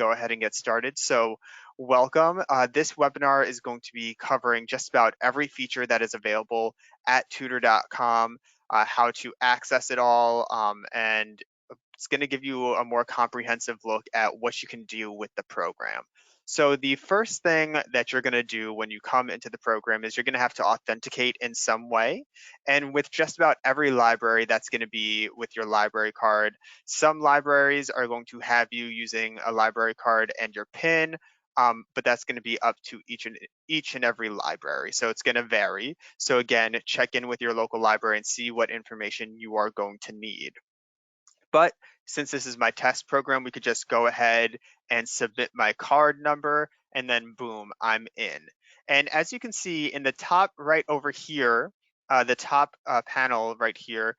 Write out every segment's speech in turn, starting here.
go ahead and get started. So welcome. This webinar is going to be covering just about every feature that is available at Tutor.com, how to access it all, and it's going to give you a more comprehensive look at what you can do with the program. So the first thing that you're going to do when you come into the program is you're going to have to authenticate in some way. And with just about every library, that's going to be with your library card. Some libraries are going to have you using a library card and your PIN, but that's going to be up to each and every library. So it's going to vary. So again, check in with your local library and see what information you are going to need. But since this is my test program, we could just go ahead and submit my card number, and then boom, I'm in. And as you can see in the top right over here, the top panel right here,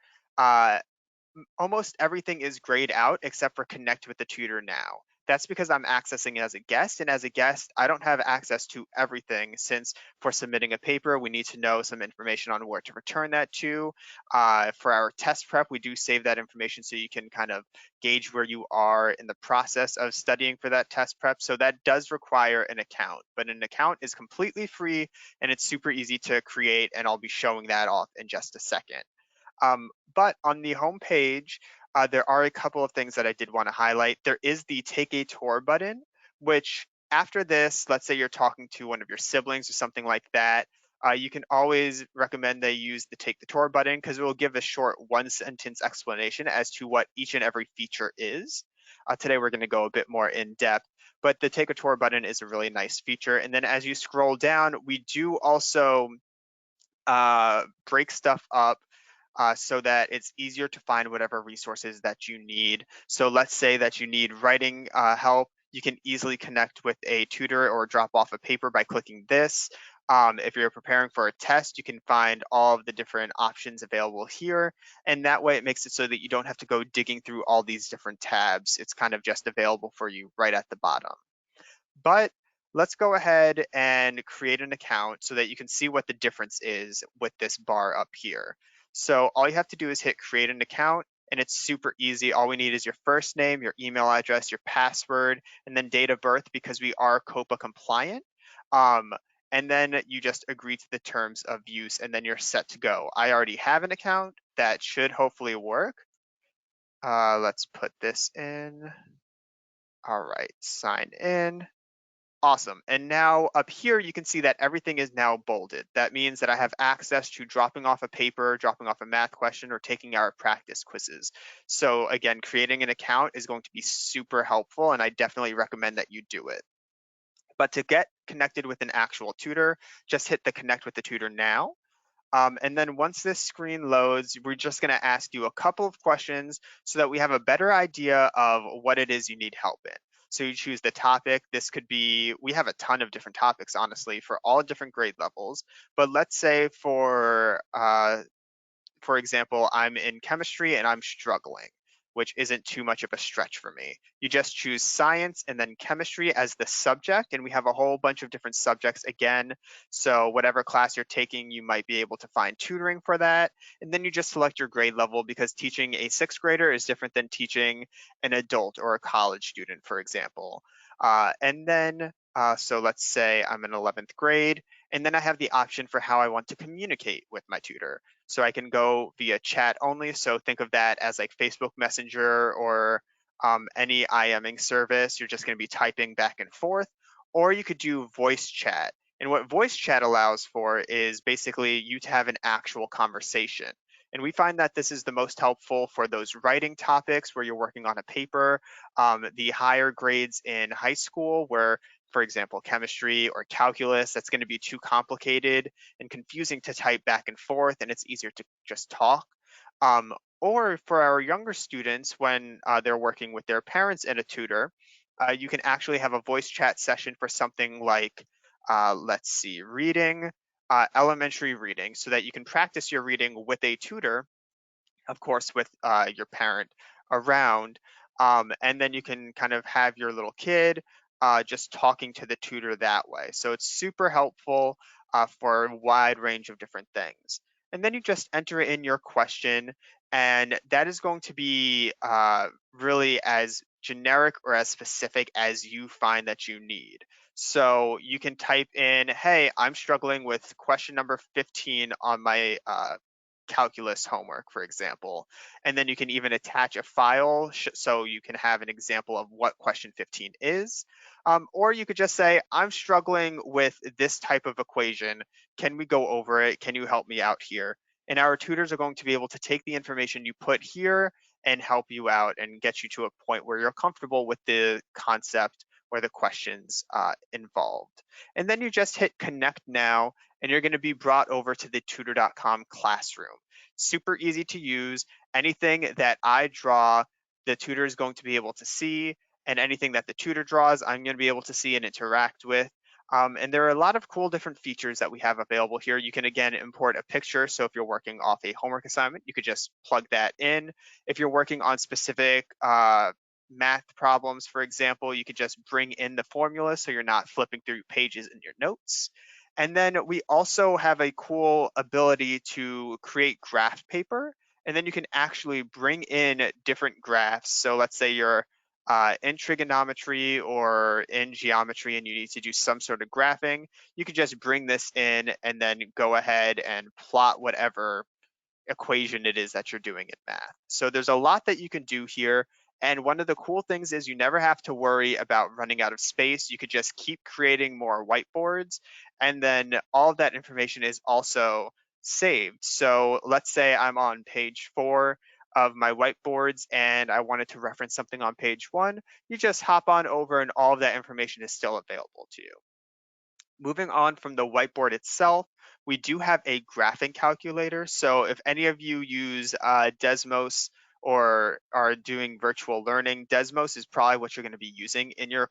almost everything is grayed out except for connect with the tutor now. That's because I'm accessing it as a guest, and as a guest, I don't have access to everything, since for submitting a paper, we need to know some information on where to return that to. For our test prep, we do save that information so you can kind of gauge where you are in the process of studying for that test prep. So that does require an account, but an account is completely free and it's super easy to create, and I'll be showing that off in just a second. But on the home page, there are a couple of things that I did want to highlight. There is the Take a Tour button, which after this, let's say you're talking to one of your siblings or something like that, you can always recommend they use the Take the Tour button, because it will give a short one-sentence explanation as to what each and every feature is. Today, we're going to go a bit more in depth, but the Take a Tour button is a really nice feature. And then as you scroll down, we do also break stuff up so that it's easier to find whatever resources that you need. So let's say that you need writing help. You can easily connect with a tutor or drop off a paper by clicking this. If you're preparing for a test, you can find all of the different options available here. And that way it makes it so that you don't have to go digging through all these different tabs. It's kind of just available for you right at the bottom. But let's go ahead and create an account so that you can see what the difference is with this bar up here. So all you have to do is hit create an account, and it's super easy. All we need is your first name, your email address, your password, and then date of birth, because we are COPA compliant. And then you just agree to the terms of use, and then you're set to go. I already have an account that should hopefully work. Let's put this in. All right, sign in. Awesome. And now up here, you can see that everything is now bolded. That means that I have access to dropping off a paper, dropping off a math question, or taking our practice quizzes. So again, creating an account is going to be super helpful, and I definitely recommend that you do it. But to get connected with an actual tutor, just hit the connect with the tutor now. And then once this screen loads, we're just going to ask you a couple of questions so that we have a better idea of what it is you need help in. So you choose the topic. This could be, we have a ton of different topics, honestly, for all different grade levels. But let's say for example, I'm in chemistry and I'm struggling, which isn't too much of a stretch for me. You just choose science and then chemistry as the subject, and we have a whole bunch of different subjects again. So whatever class you're taking, you might be able to find tutoring for that. And then you just select your grade level, because teaching a sixth grader is different than teaching an adult or a college student, for example. So let's say I'm in 11th grade, and then I have the option for how I want to communicate with my tutor. So I can go via chat only. So think of that as like Facebook Messenger or any IMing service. You're just going to be typing back and forth. Or you could do voice chat. And what voice chat allows for is basically you to have an actual conversation. And we find that this is the most helpful for those writing topics where you're working on a paper, the higher grades in high school where, for example, chemistry or calculus, that's going to be too complicated and confusing to type back and forth, and it's easier to just talk. Or for our younger students, when they're working with their parents and a tutor, you can actually have a voice chat session for something like, let's see, reading, elementary reading, so that you can practice your reading with a tutor, of course, with your parent around. And then you can kind of have your little kid just talking to the tutor that way. So it's super helpful for a wide range of different things. And then you just enter in your question, and that is going to be really as generic or as specific as you find that you need. So you can type in, hey, I'm struggling with question number 15 on my calculus homework, for example. And then you can even attach a file so you can have an example of what question 15 is. Or you could just say, I'm struggling with this type of equation. Can we go over it? Can you help me out here? And our tutors are going to be able to take the information you put here and help you out and get you to a point where you're comfortable with the concept or the questions involved. And then you just hit connect now, and you're going to be brought over to the tutor.com classroom. Super easy to use. Anything that I draw, the tutor is going to be able to see, and anything that the tutor draws, I'm going to be able to see and interact with. And there are a lot of cool different features that we have available here. You can, again, import a picture. So if you're working off a homework assignment, you could just plug that in. If you're working on specific math problems, for example, you could just bring in the formula so you're not flipping through pages in your notes. And then we also have a cool ability to create graph paper. And then you can actually bring in different graphs. So let's say you're in trigonometry or in geometry and you need to do some sort of graphing, you can just bring this in and then go ahead and plot whatever equation it is that you're doing in math. So there's a lot that you can do here. And one of the cool things is you never have to worry about running out of space. You could just keep creating more whiteboards, and then all of that information is also saved. So let's say I'm on page 4 of my whiteboards and I wanted to reference something on page 1. You just hop on over and all of that information is still available to you. Moving on from the whiteboard itself, we do have a graphing calculator. So if any of you use Desmos or are doing virtual learning, Desmos is probably what you're going to be using in your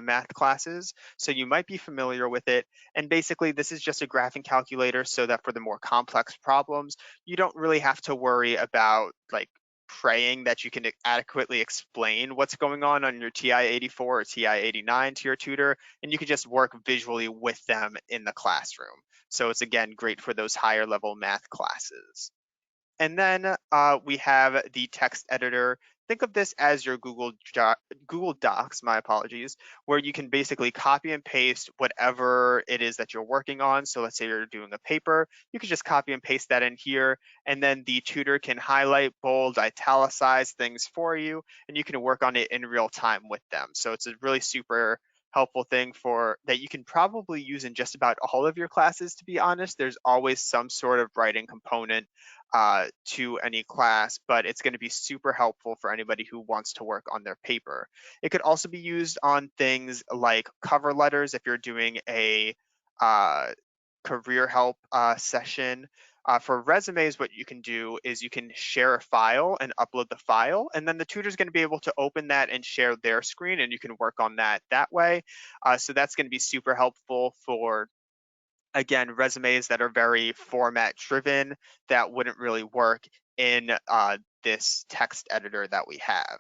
math classes. So you might be familiar with it. And basically, this is just a graphing calculator so that for the more complex problems, you don't really have to worry about like praying that you can adequately explain what's going on your TI-84 or TI-89 to your tutor, and you can just work visually with them in the classroom. So it's, again, great for those higher level math classes. And then we have the text editor. Think of this as your Google Docs, my apologies, where you can basically copy and paste whatever it is that you're working on. So let's say you're doing a paper, you can just copy and paste that in here, and then the tutor can highlight, bold, italicize things for you, and you can work on it in real time with them. So it's a really super helpful thing for that you can probably use in just about all of your classes, to be honest. There's always some sort of writing component to any class, but it's going to be super helpful for anybody who wants to work on their paper. It could also be used on things like cover letters if you're doing a career help session. For resumes, what you can do is you can share a file and upload the file, and then the tutor's going to be able to open that and share their screen, and you can work on that way. So that's going to be super helpful for, again, resumes that are very format driven that wouldn't really work in this text editor that we have.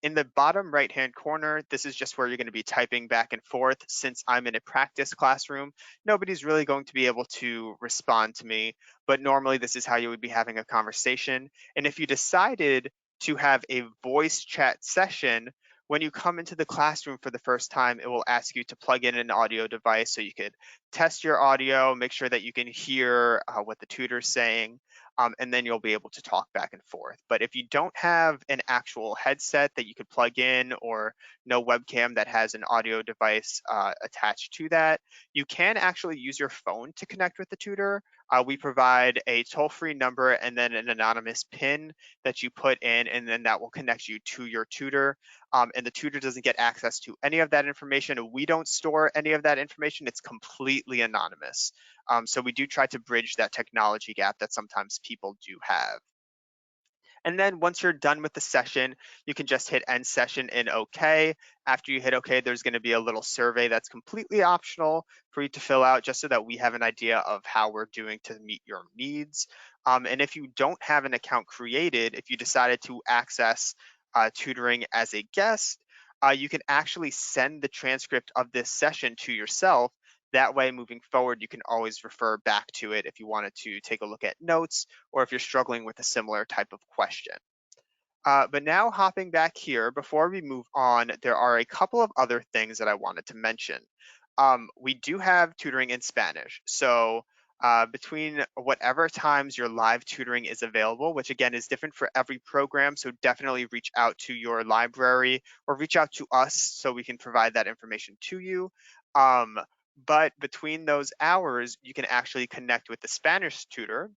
In the bottom right-hand corner, this is just where you're going to be typing back and forth. Since I'm in a practice classroom, nobody's really going to be able to respond to me, but normally this is how you would be having a conversation. And if you decided to have a voice chat session, when you come into the classroom for the first time, it will ask you to plug in an audio device so you could test your audio, make sure that you can hear what the tutor's saying, and then you'll be able to talk back and forth. But if you don't have an actual headset that you could plug in or no webcam that has an audio device attached to that, you can actually use your phone to connect with the tutor. We provide a toll-free number and then an anonymous PIN that you put in, and then that will connect you to your tutor. And the tutor doesn't get access to any of that information. We don't store any of that information. It's completely anonymous. So we do try to bridge that technology gap that sometimes people do have. And then once you're done with the session, you can just hit end session and OK. After you hit OK, there's going to be a little survey that's completely optional for you to fill out just so that we have an idea of how we're doing to meet your needs. And if you don't have an account created, if you decided to access tutoring as a guest, you can actually send the transcript of this session to yourself. That way, moving forward, you can always refer back to it if you wanted to take a look at notes or if you're struggling with a similar type of question. But now hopping back here, before we move on, there are a couple of other things that I wanted to mention. We do have tutoring in Spanish. So between whatever times your live tutoring is available, which again is different for every program, so definitely reach out to your library or reach out to us so we can provide that information to you. Um, but between those hours, you can actually connect with the Spanish tutor.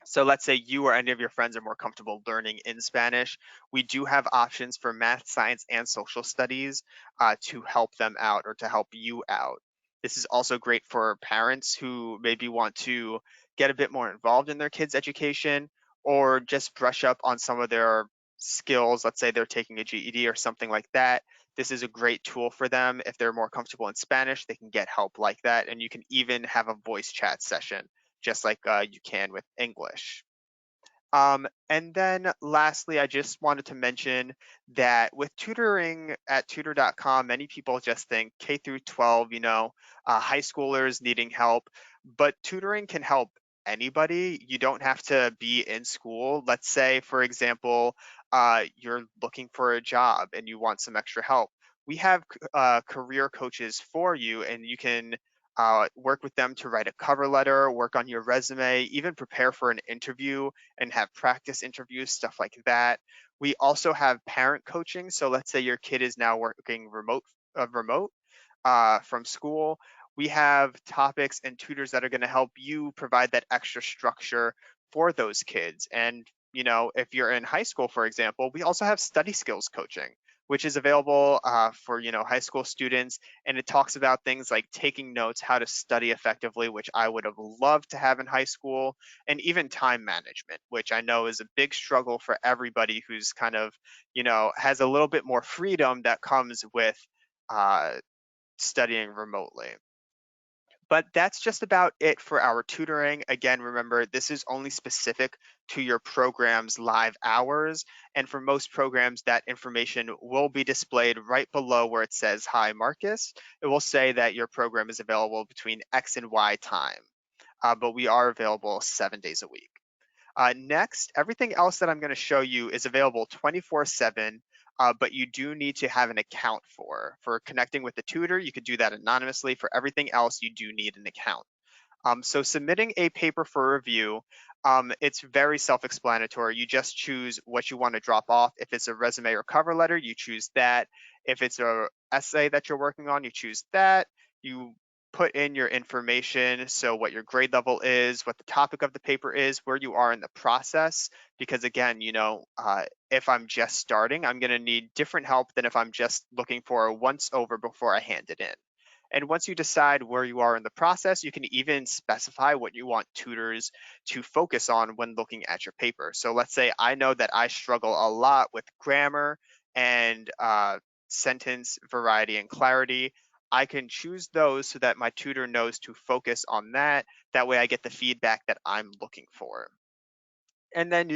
So let's say you or any of your friends are more comfortable learning in Spanish. We do have options for math, science, and social studies to help them out or to help you out. This is also great for parents who maybe want to get a bit more involved in their kids' education or just brush up on some of their skills. Let's say they're taking a GED or something like that. This is a great tool for them. If they're more comfortable in Spanish, they can get help like that. And you can even have a voice chat session just like you can with English. And then lastly, I just wanted to mention that with tutoring at Tutor.com, many people just think K through 12, high schoolers needing help, but tutoring can help anybody. You don't have to be in school. Let's say, for example, you're looking for a job and you want some extra help. We have career coaches for you, and you can work with them to write a cover letter, work on your resume, even prepare for an interview and have practice interviews, stuff like that. We also have parent coaching. So let's say your kid is now working remote from school. We have topics and tutors that are going to help you provide that extra structure for those kids. And, if you're in high school, for example, we also have study skills coaching, which is available for, high school students. And it talks about things like taking notes, how to study effectively, which I would have loved to have in high school, and even time management, which I know is a big struggle for everybody who's kind of, has a little bit more freedom that comes with uh, studying remotely. But that's just about it for our tutoring. Again, remember, this is only specific to your program's live hours. And for most programs, that information will be displayed right below where it says, Hi, Marcus. It will say that your program is available between X and Y time. But we are available 7 days a week. Next, everything else that I'm going to show you is available 24/7, but you do need to have an account for. For connecting with the tutor, you could do that anonymously. For everything else, you do need an account. So submitting a paper for review, it's very self-explanatory. You just choose what you want to drop off. If it's a resume or cover letter, you choose that. If it's a essay that you're working on, you choose that. You put in your information, so what your grade level is, what the topic of the paper is, where you are in the process. Because again, if I'm just starting, I'm going to need different help than if I'm just looking for a once over before I hand it in. And once you decide where you are in the process, you can even specify what you want tutors to focus on when looking at your paper. So let's say I know that I struggle a lot with grammar and sentence variety and clarity. I can choose those so that my tutor knows to focus on that. That way I get the feedback that I'm looking for. And then,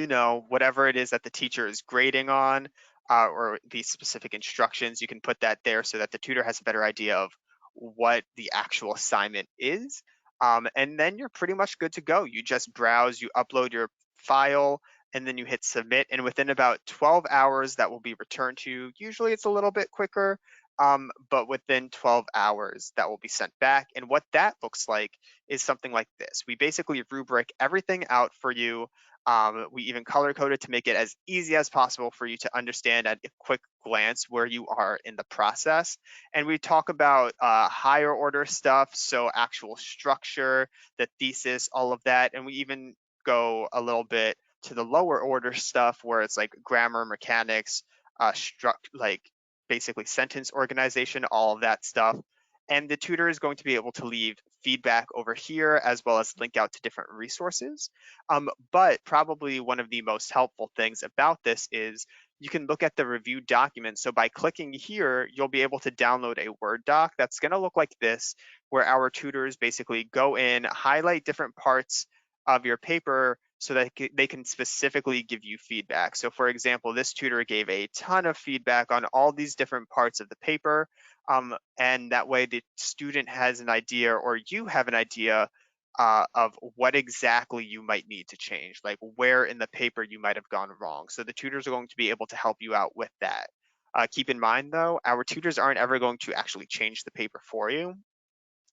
whatever it is that the teacher is grading on, or the specific instructions, you can put that there so that the tutor has a better idea of what the actual assignment is. And then you're pretty much good to go. You just browse, you upload your file, and then you hit submit. And within about 12 hours, that will be returned to you. Usually it's a little bit quicker, but within 12 hours, that will be sent back. And what that looks like is something like this. We basically rubric everything out for you. We even color code it to make it as easy as possible for you to understand at a quick glance where you are in the process. And we talk about higher order stuff, so actual structure, the thesis, all of that. And we even go a little bit to the lower order stuff where it's like grammar, mechanics, like basically sentence organization, all of that stuff. And the tutor is going to be able to leave feedback over here as well as link out to different resources. But probably one of the most helpful things about this is you can look at the review document. So by clicking here, you'll be able to download a Word doc that's going to look like this, where our tutors basically go in, highlight different parts of your paper so that they can specifically give you feedback. So for example, this tutor gave a ton of feedback on all these different parts of the paper. And that way the student has an idea, or you have an idea of what exactly you might need to change, like where in the paper you might have gone wrong. So the tutors are going to be able to help you out with that. Keep in mind, though, our tutors aren't ever going to actually change the paper for you.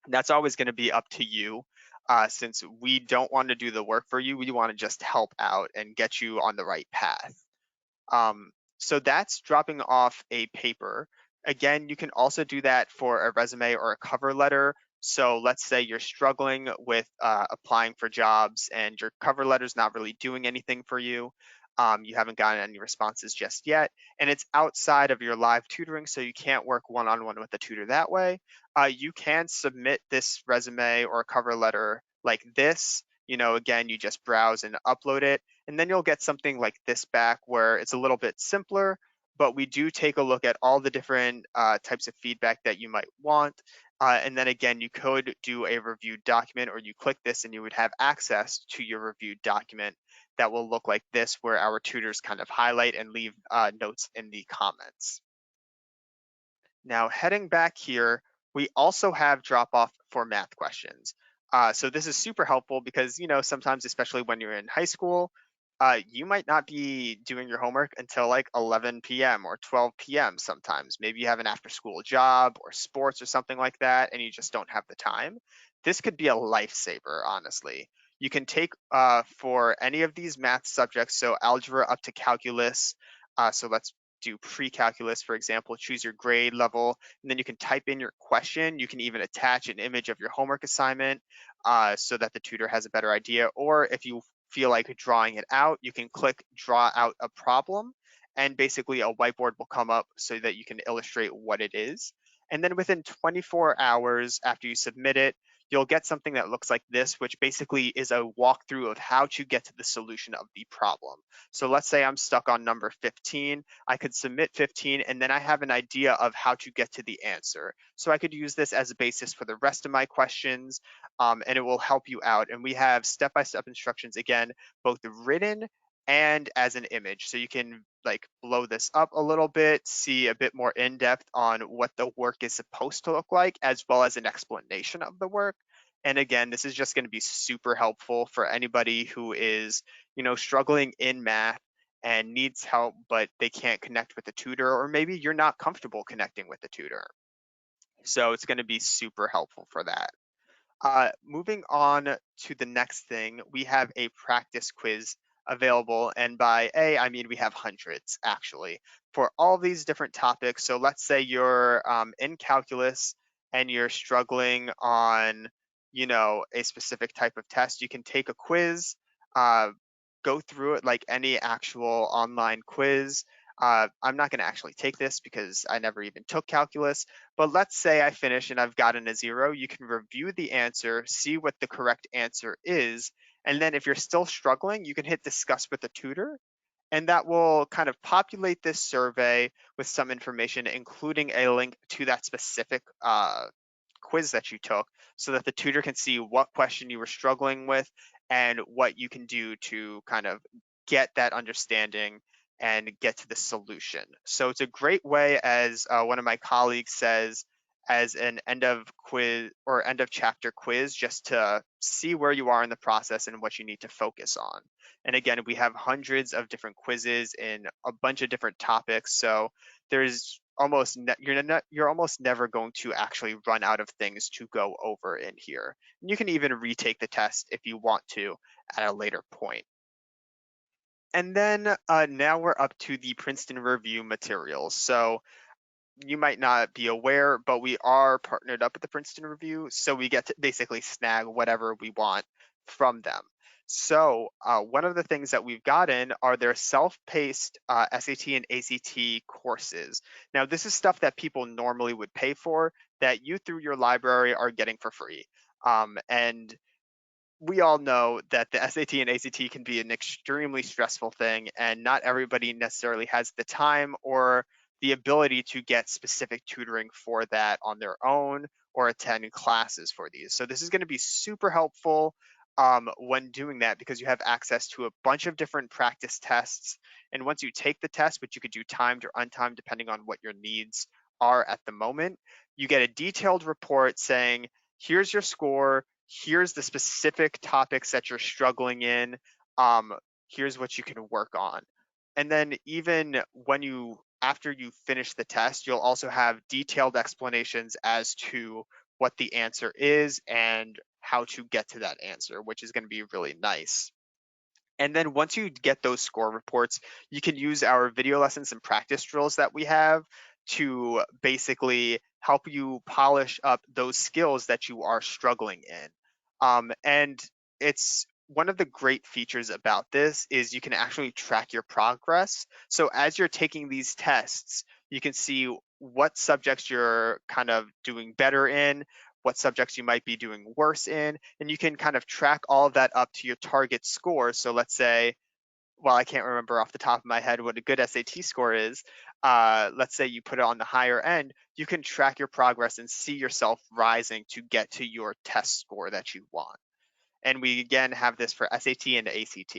That's always going to be up to you. Since we don't want to do the work for you, we want to just help out and get you on the right path. So that's dropping off a paper. Again, you can also do that for a resume or a cover letter. So let's say you're struggling with applying for jobs and your cover letter's not really doing anything for you. You haven't gotten any responses just yet, and it's outside of your live tutoring, so you can't work one-on-one with the tutor that way. You can submit this resume or cover letter like this. Again, you just browse and upload it, and then you'll get something like this back where it's a little bit simpler, but we do take a look at all the different types of feedback that you might want. And then again, you could do a reviewed document, or you click this and you would have access to your reviewed document that will look like this, where our tutors kind of highlight and leave notes in the comments. Now, heading back here, we also have drop off for math questions. So this is super helpful because, sometimes, especially when you're in high school, you might not be doing your homework until like 11 p.m. or 12 p.m. sometimes. Maybe you have an after school job or sports or something like that, and you just don't have the time. This could be a lifesaver, honestly. You can take for any of these math subjects, so algebra up to calculus. So let's do pre-calculus, for example, choose your grade level, and then you can type in your question. You can even attach an image of your homework assignment so that the tutor has a better idea. Or if you feel like drawing it out, you can click draw out a problem, and basically a whiteboard will come up so that you can illustrate what it is. And then within 24 hours after you submit it, you'll get something that looks like this, which basically is a walkthrough of how to get to the solution of the problem. So let's say I'm stuck on number 15. I could submit 15, and then I have an idea of how to get to the answer. So I could use this as a basis for the rest of my questions, and it will help you out. And we have step-by-step instructions, again, both written and as an image. So you can like blow this up a little bit, see a bit more in depth on what the work is supposed to look like, as well as an explanation of the work. And again, this is just going to be super helpful for anybody who is, struggling in math and needs help, but they can't connect with the tutor, or maybe you're not comfortable connecting with the tutor. So it's going to be super helpful for that. Moving on to the next thing, we have a practice quiz available. And by A, I mean we have hundreds actually for all these different topics. So let's say you're in calculus and you're struggling on, a specific type of test. You can take a quiz, uh, go through it like any actual online quiz. I'm not going to actually take this because I never even took calculus, but let's say I finish and I've gotten a 0. You can review the answer, see what the correct answer is, and then if you're still struggling, you can hit discuss with the tutor, and that will kind of populate this survey with some information, including a link to that specific quiz that you took, so that the tutor can see what question you were struggling with and what you can do to kind of get that understanding and get to the solution. So it's a great way, as one of my colleagues says, as an end of quiz or end of chapter quiz, just to see where you are in the process and what you need to focus on. And again, we have hundreds of different quizzes in a bunch of different topics. So there's you're almost never going to actually run out of things to go over in here. And you can even retake the test if you want to at a later point. And then now we're up to the Princeton review materials. So you might not be aware, but we are partnered up with the Princeton Review, so we get to basically snag whatever we want from them. So one of the things that we've gotten are their self-paced SAT and ACT courses. Now, this is stuff that people normally would pay for that you through your library are getting for free. And we all know that the SAT and ACT can be an extremely stressful thing, and not everybody necessarily has the time or the ability to get specific tutoring for that on their own or attend classes for these. So this is going to be super helpful when doing that, because you have access to a bunch of different practice tests. And once you take the test, which you could do timed or untimed depending on what your needs are at the moment, you get a detailed report saying, here's your score, here's the specific topics that you're struggling in. Um, Here's what you can work on. And then even when after you finish the test, you'll also have detailed explanations as to what the answer is and how to get to that answer, which is going to be really nice. And then once you get those score reports, you can use our video lessons and practice drills that we have to basically help you polish up those skills that you are struggling in. And it's one of the great features about this is you can actually track your progress. So as you're taking these tests, you can see what subjects you're kind of doing better in, what subjects you might be doing worse in, and you can kind of track all of that up to your target score. So let's say, well, I can't remember off the top of my head what a good SAT score is. Let's say you put it on the higher end, you can track your progress and see yourself rising to get to your test score that you want. And we again have this for SAT and ACT.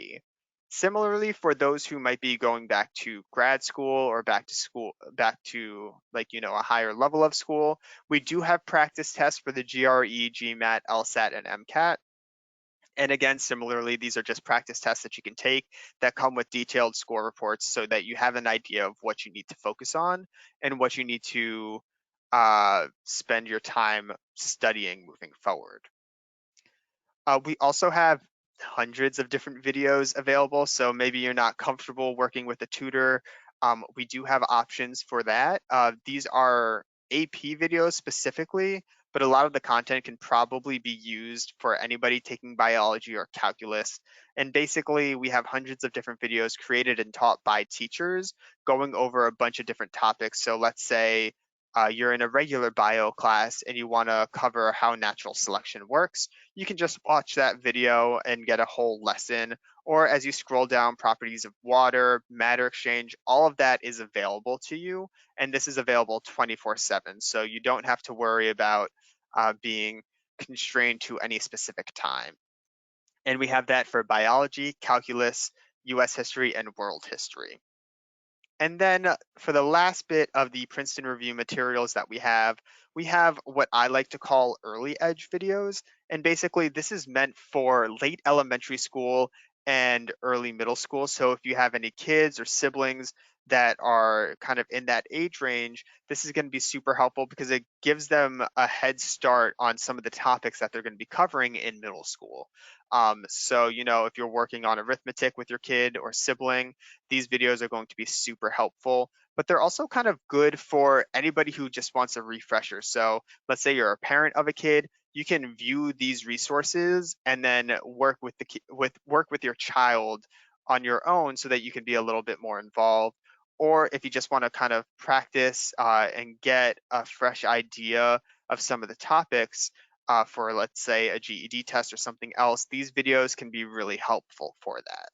Similarly, for those who might be going back to grad school or back to like, a higher level of school, we do have practice tests for the GRE, GMAT, LSAT, and MCAT. And again, similarly, these are just practice tests that you can take that come with detailed score reports so that you have an idea of what you need to focus on and what you need to spend your time studying moving forward. We also have hundreds of different videos available, so maybe you're not comfortable working with a tutor. We do have options for that. These are AP videos specifically, but a lot of the content can probably be used for anybody taking biology or calculus. And basically, we have hundreds of different videos created and taught by teachers going over a bunch of different topics. So let's say you're in a regular bio class and you want to cover how natural selection works, you can just watch that video and get a whole lesson. Or as you scroll down, properties of water, matter exchange, all of that is available to you. And this is available 24/7. So you don't have to worry about being constrained to any specific time. And we have that for biology, calculus, US history, and world history. And then for the last bit of the Princeton Review materials that we have what I like to call early edge videos. And basically, this is meant for late elementary school and early middle school. So if you have any kids or siblings that are kind of in that age range, this is going to be super helpful because it gives them a head start on some of the topics that they're going to be covering in middle school. So, if you're working on arithmetic with your kid or sibling, these videos are going to be super helpful, but they're also kind of good for anybody who just wants a refresher. So let's say you're a parent of a kid, you can view these resources and then work with your child on your own so that you can be a little bit more involved. Or if you just want to kind of practice and get a fresh idea of some of the topics for, let's say, a GED test or something else, these videos can be really helpful for that.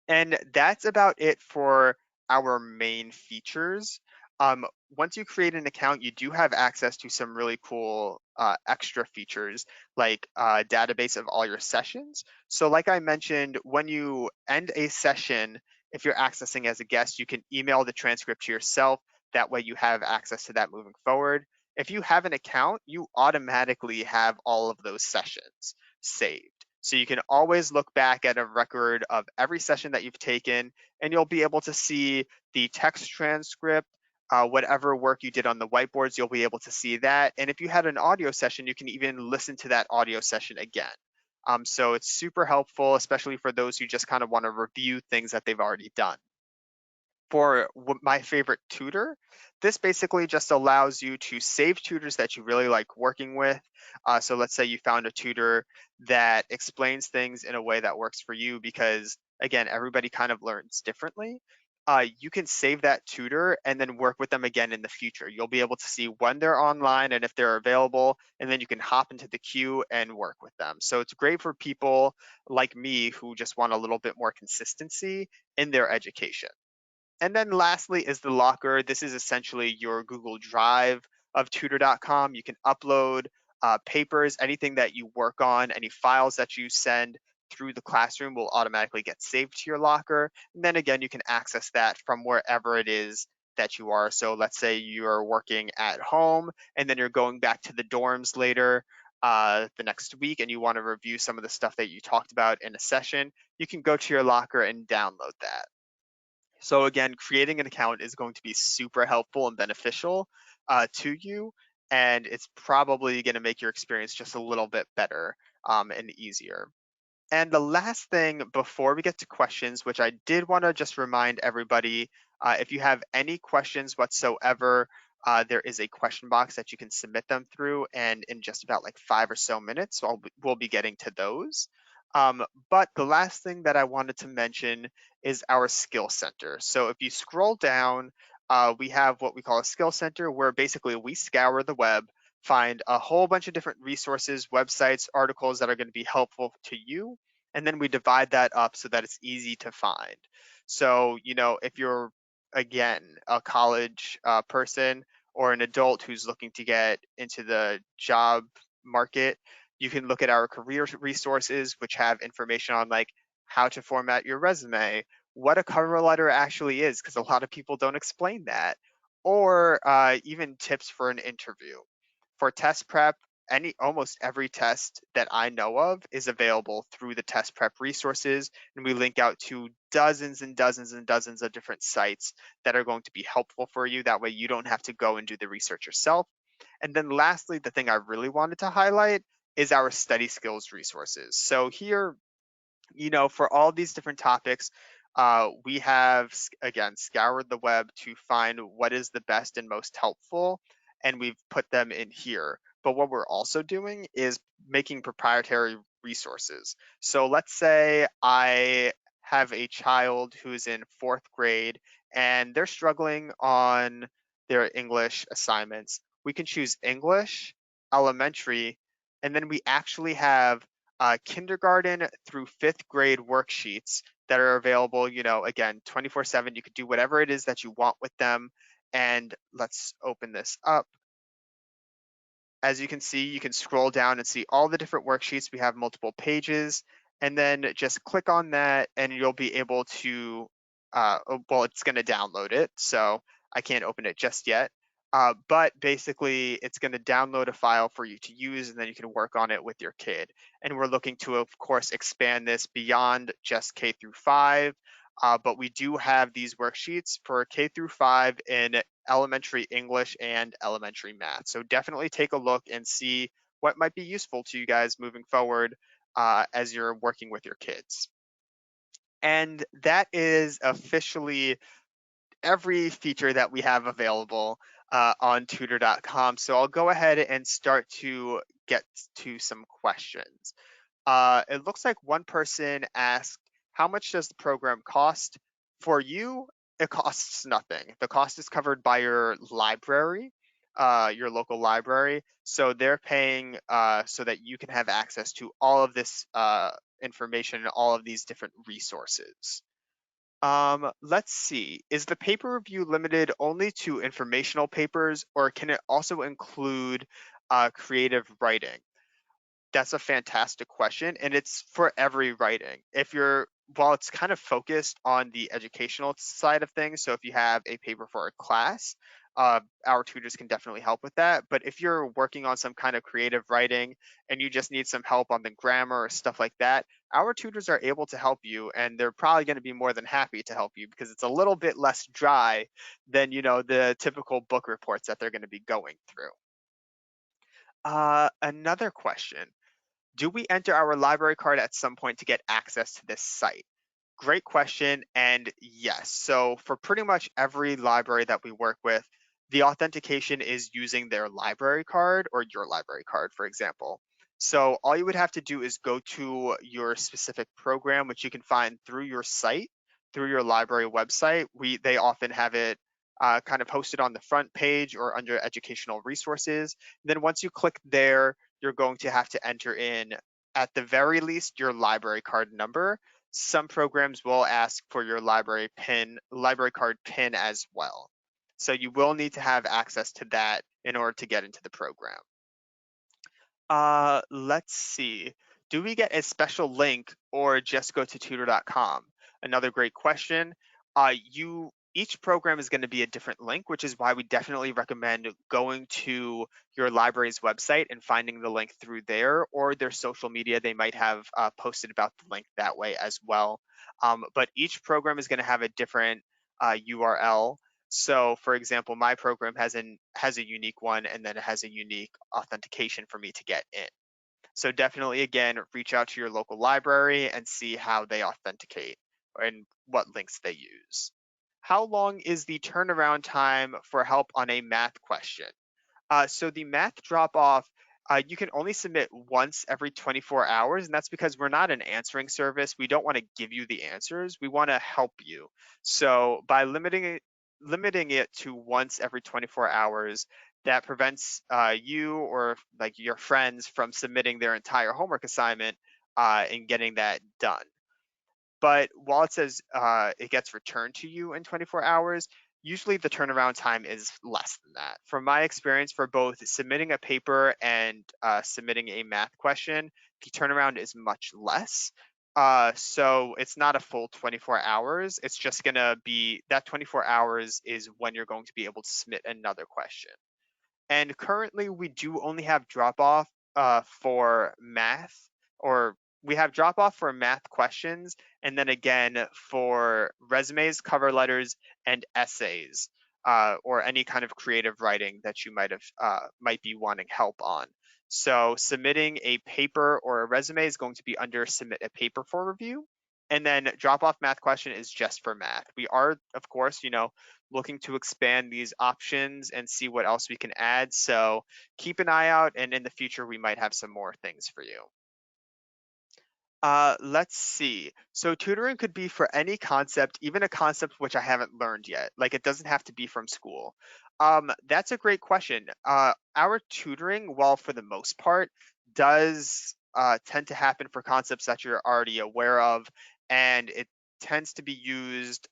And that's about it for our main features. Once you create an account, you do have access to some really cool extra features like a database of all your sessions. So like I mentioned, when you end a session, if you're accessing as a guest, you can email the transcript to yourself. That way you have access to that moving forward. If you have an account, you automatically have all of those sessions saved. So you can always look back at a record of every session that you've taken, and you'll be able to see the text transcript, whatever work you did on the whiteboards, you'll be able to see that. And if you had an audio session, you can even listen to that audio session again. So it's super helpful, especially for those who just kind of want to review things that they've already done. For my favorite tutor, this basically just allows you to save tutors that you really like working with. So let's say you found a tutor that explains things in a way that works for you because, again, everybody kind of learns differently. You can save that tutor and then work with them again in the future. You'll be able to see when they're online and if they're available, and then you can hop into the queue and work with them. So it's great for people like me who just want a little bit more consistency in their education. And then lastly is the locker. This is essentially your Google Drive of Tutor.com. You can upload papers, anything that you work on, any files that you send through the classroom will automatically get saved to your locker. And then again, you can access that from wherever it is that you are. So let's say you're working at home and then you're going back to the dorms later. the next week and you want to review some of the stuff that you talked about in a session, you can go to your locker and download that. So again, creating an account is going to be super helpful and beneficial to you, and it's probably going to make your experience just a little bit better and easier. And the last thing before we get to questions, which I did want to just remind everybody, if you have any questions whatsoever, there is a question box that you can submit them through, and in just about like 5 or so minutes, we'll be getting to those. But the last thing that I wanted to mention is our skill center. So if you scroll down, we have what we call a skill center, where basically we scour the web, find a whole bunch of different resources, websites, articles that are going to be helpful to you. And then we divide that up so that it's easy to find. So, if you're, again, a college person or an adult who's looking to get into the job market, you can look at our career resources, which have information on like how to format your resume, what a cover letter actually is, because a lot of people don't explain that, or even tips for an interview. For test prep, almost every test that I know of is available through the test prep resources, and we link out to dozens and dozens and dozens of different sites that are going to be helpful for you. That way you don't have to go and do the research yourself. And then lastly, the thing I really wanted to highlight is our study skills resources. So here, for all these different topics, we have, again, scoured the web to find what is the best and most helpful, and we've put them in here. But what we're also doing is making proprietary resources. So let's say I have a child who's in fourth grade and they're struggling on their English assignments. We can choose English, elementary, and then we actually have kindergarten through fifth grade worksheets that are available, again, 24/7. You could do whatever it is that you want with them. And let's open this up. As you can see, you can scroll down and see all the different worksheets. We have multiple pages, and then just click on that and you'll be able to, well, it's going to download it. So I can't open it just yet. But basically, it's going to download a file for you to use, and then you can work on it with your kid. And we're looking to, of course, expand this beyond just K through 5. But we do have these worksheets for K through 5 in elementary English and elementary math. So definitely take a look and see what might be useful to you guys moving forward as you're working with your kids. And that is officially every feature that we have available on Tutor.com. So I'll go ahead and start to get to some questions. It looks like one person asked, how much does the program cost? For you, it costs nothing. The cost is covered by your library, your local library. So they're paying so that you can have access to all of this information and all of these different resources. Let's see. Is the paper review limited only to informational papers, or can it also include creative writing? That's a fantastic question, and it's for every writing. While it's kind of focused on the educational side of things, so if you have a paper for a class, our tutors can definitely help with that. But if you're working on some kind of creative writing and you just need some help on the grammar or stuff like that, our tutors are able to help you, and they're probably going to be more than happy to help you because it's a little bit less dry than, the typical book reports that they're going to be going through. Another question. Do we enter our library card at some point to get access to this site? Great question. And yes, so for pretty much every library that we work with, the authentication is using their library card or your library card, for example. So all you would have to do is go to your specific program, which you can find through your site, through your library website. They often have it kind of hosted on the front page or under educational resources. And then once you click there, you're going to have to enter in, at the very least, your library card number. Some programs will ask for your library card PIN as well. So you will need to have access to that in order to get into the program. Let's see. Do we get a special link or just go to tutor.com? Another great question. each program is going to be a different link, which is why we definitely recommend going to your library's website and finding the link through there or their social media. They might have posted about the link that way as well. But each program is going to have a different URL. So, for example, my program has a unique one, and then it has a unique authentication for me to get in. So definitely, again, reach out to your local library and see how they authenticate and what links they use. How long is the turnaround time for help on a math question? So the math drop off, you can only submit once every 24 hours, and that's because we're not an answering service. We don't want to give you the answers. We want to help you. So by limiting it to once every 24 hours, that prevents you or like your friends from submitting their entire homework assignment and getting that done. But while it says it gets returned to you in 24 hours, usually the turnaround time is less than that. From my experience, for both submitting a paper and submitting a math question, the turnaround is much less. So it's not a full 24 hours. It's just going to be that 24 hours is when you're going to be able to submit another question. And currently, we do only have drop off for math, or we have drop off for math questions, and then again for resumes, cover letters, and essays, or any kind of creative writing that you might be wanting help on. So submitting a paper or a resume is going to be under submit a paper for review. And then drop off math question is just for math. We are, of course, looking to expand these options and see what else we can add. So keep an eye out, and in the future, we might have some more things for you. Let's see. So tutoring could be for any concept, even a concept which I haven't learned yet. Like it doesn't have to be from school. That's a great question. Our tutoring, while for the most part, does tend to happen for concepts that you're already aware of, and it tends to be used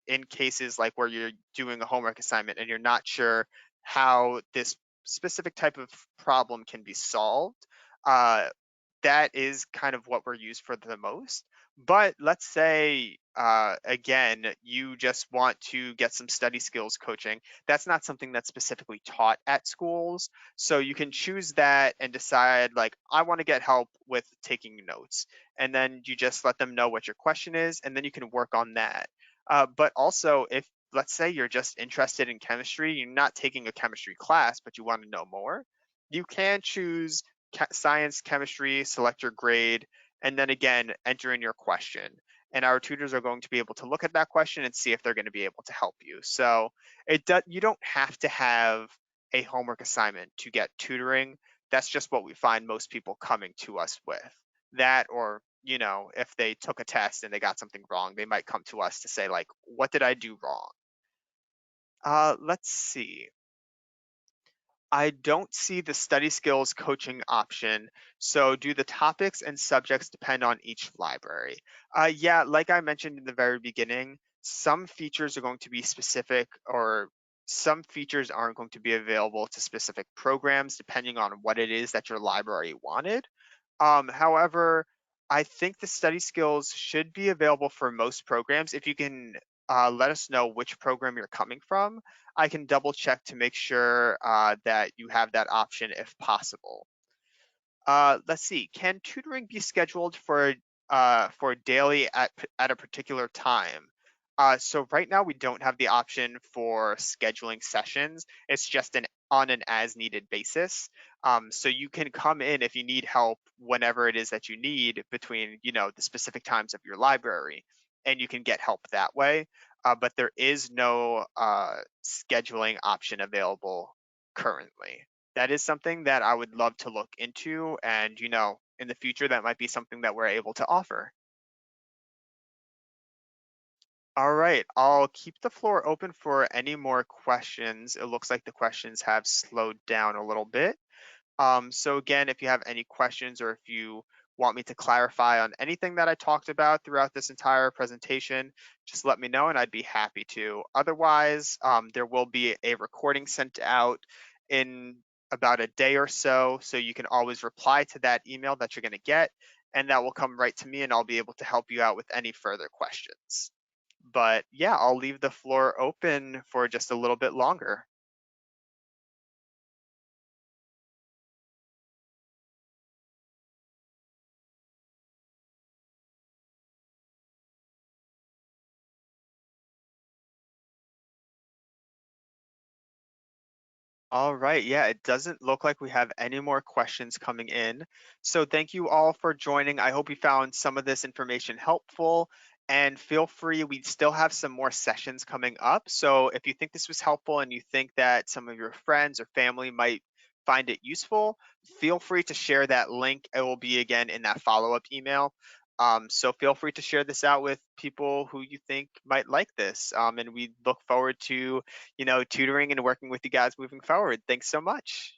in cases like where you're doing a homework assignment and you're not sure how this specific type of problem can be solved. Uh, that is kind of what we're used for the most. But let's say, again, you just want to get some study skills coaching. That's not something that's specifically taught at schools. So you can choose that and decide, like, I want to get help with taking notes. And then you just let them know what your question is, and then you can work on that. But also, if let's say you're just interested in chemistry, you're not taking a chemistry class, but you want to know more, you can choose science, chemistry, select your grade, and then again, enter in your question. And our tutors are going to be able to look at that question and see if they're going to be able to help you. So you don't have to have a homework assignment to get tutoring. That's just what we find most people coming to us with. That or, if they took a test and they got something wrong, they might come to us to say, like, what did I do wrong? Let's see. I don't see the study skills coaching option. So, do the topics and subjects depend on each library? Yeah, like I mentioned in the very beginning, some features are going to be specific, or some features aren't going to be available to specific programs depending on what it is that your library wanted. However, I think the study skills should be available for most programs. If you can let us know which program you're coming from, I can double check to make sure that you have that option if possible. Let's see. Can tutoring be scheduled for daily at a particular time? So right now we don't have the option for scheduling sessions. It's just an on an as needed basis. So you can come in if you need help whenever it is that you need between the specific times of your library, and you can get help that way. But there is no scheduling option available currently. That is something that I would love to look into. And, in the future, that might be something that we're able to offer. All right, I'll keep the floor open for any more questions. It looks like the questions have slowed down a little bit. So again, if you have any questions or if you want me to clarify on anything that I talked about throughout this entire presentation, just let me know and I'd be happy to. Otherwise, there will be a recording sent out in about a day or so, so you can always reply to that email that you're going to get, and that will come right to me and I'll be able to help you out with any further questions. But yeah, I'll leave the floor open for just a little bit longer. All right. Yeah, it doesn't look like we have any more questions coming in. So thank you all for joining. I hope you found some of this information helpful. And feel free, we still have some more sessions coming up. So if you think this was helpful and you think that some of your friends or family might find it useful, feel free to share that link. It will be again in that follow-up email. So feel free to share this out with people who you think might like this. And we look forward to tutoring and working with you guys moving forward. Thanks so much.